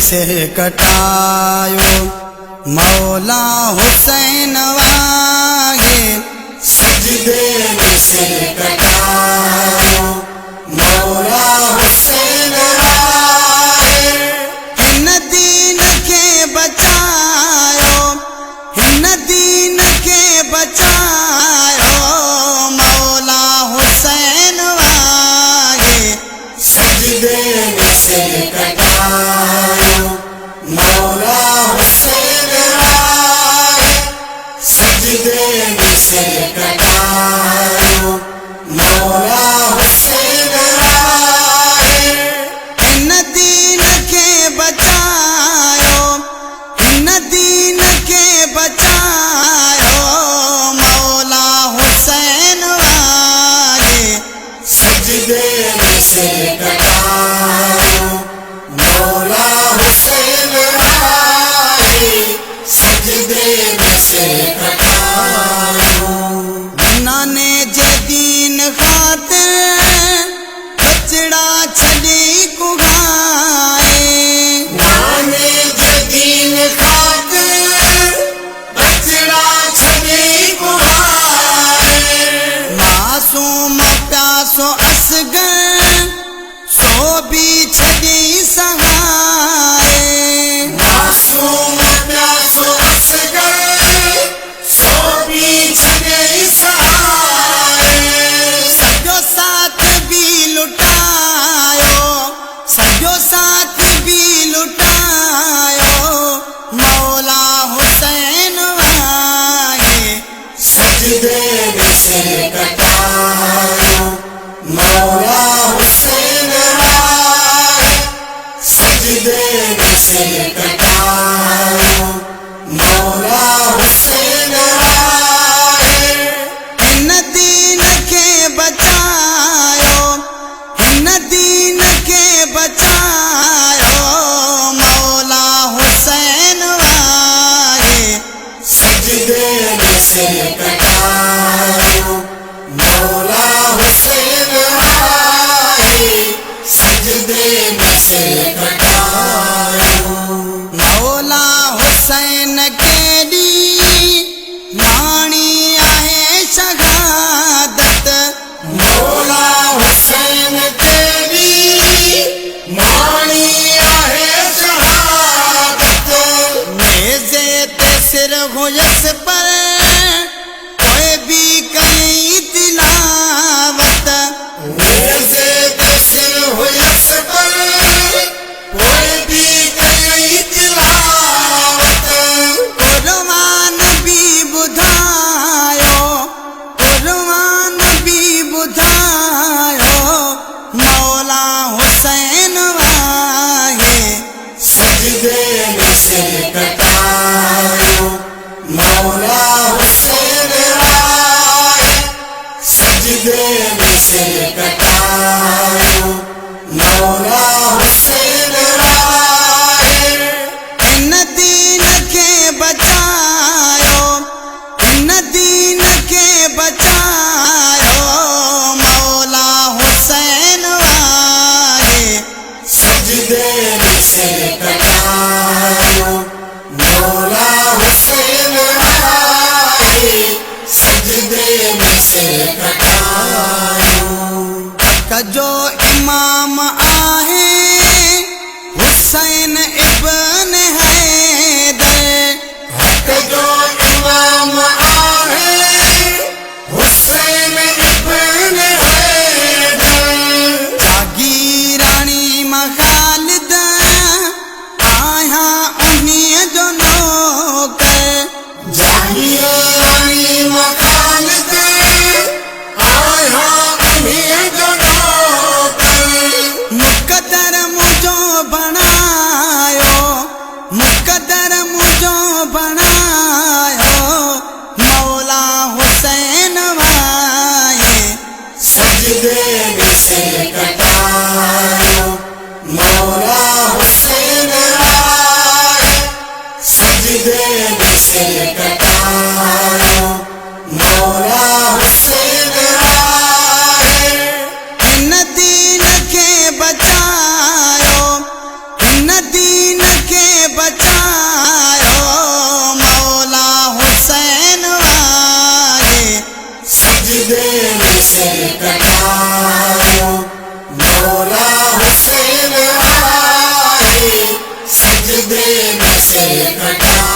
सिर कटायो मौला हुसैन वागे सजदे में सिर कटायो मौला हुसैन वागे हिन दीन के बचायो हिन दीन के बचायो मौला हुसैन वागे सजदे में सिर कटायो मौला हुसैन वागे सजदे में सिर कटायो मौला हुसैन वागे हिन दीन के बचायो हिन दीन के बचायो मौला हुसैन वागे सजदे में सिर कटायो मौला हुसैन वागे सजदे में सिर कटायो नाने जे दीन खातिर बचड़ा छड़ी कुगाए नाने जे दीन खातिर बचड़ा छड़ी कुहाए मासूम प्यासो असगर सो भी छड़ी सहाए मासूम प्यासो असगर सो बीच गई सहारे सजो साथ भी लुटायो सजो साथ भी लुटायो मौला हुसैन वागे सजदे में सिर कटायो मौला हुसैन वागे सजदे में सिर कटायो मौला हुसैन वागे हिन दीन के बचायो हिन दीन के बचायो मौला हुसैन वागे सजदे में सिर कटायो मौला हुसैन वागे सजदे में सिर कटायो मौला हुसैन केडी माणी आहे शहादत मौला हुसैन तेरी मानी आहे शहादत नेज़े ते सिर हुयस पर कोई भी कई तिलावत नेज़े ते सिर हुयस पर कोई भी कई तिलावत कुर्बान भी बुधायो कुर्बान भी बुधायो मौला हुसैन वागे सजदे में सिर कटायो मौला हुसैन वागे सजदे में सिर कटायो मौला हुसैन वागे इन दीन के बचायो इन दीन के बचायो मौला हुसैन वागे सजदे में सिर कटायो मौला हुसैन वागे सजदे में सिर कटायो कजो इमाम आहे हुसैन इब्न हैदर हक जो इमाम आहे हुसैन इब्न हैदर जागीरानी मखालिद आया उन्हीं जो नौकर जागीरानी मखालिद आया उन्हीं जो नौकर मुकद्दर मुझो बनायो मुकद्दर मुझो बनायो मौला हुसैन वागे सजदे में सिर कटायो मौला हुसैन वागे सजदे में सिर कटायो मौला हुसैन वागे इन दीन के बचायो इन दीन सजदे में सिर कटायो, मौला हुसैन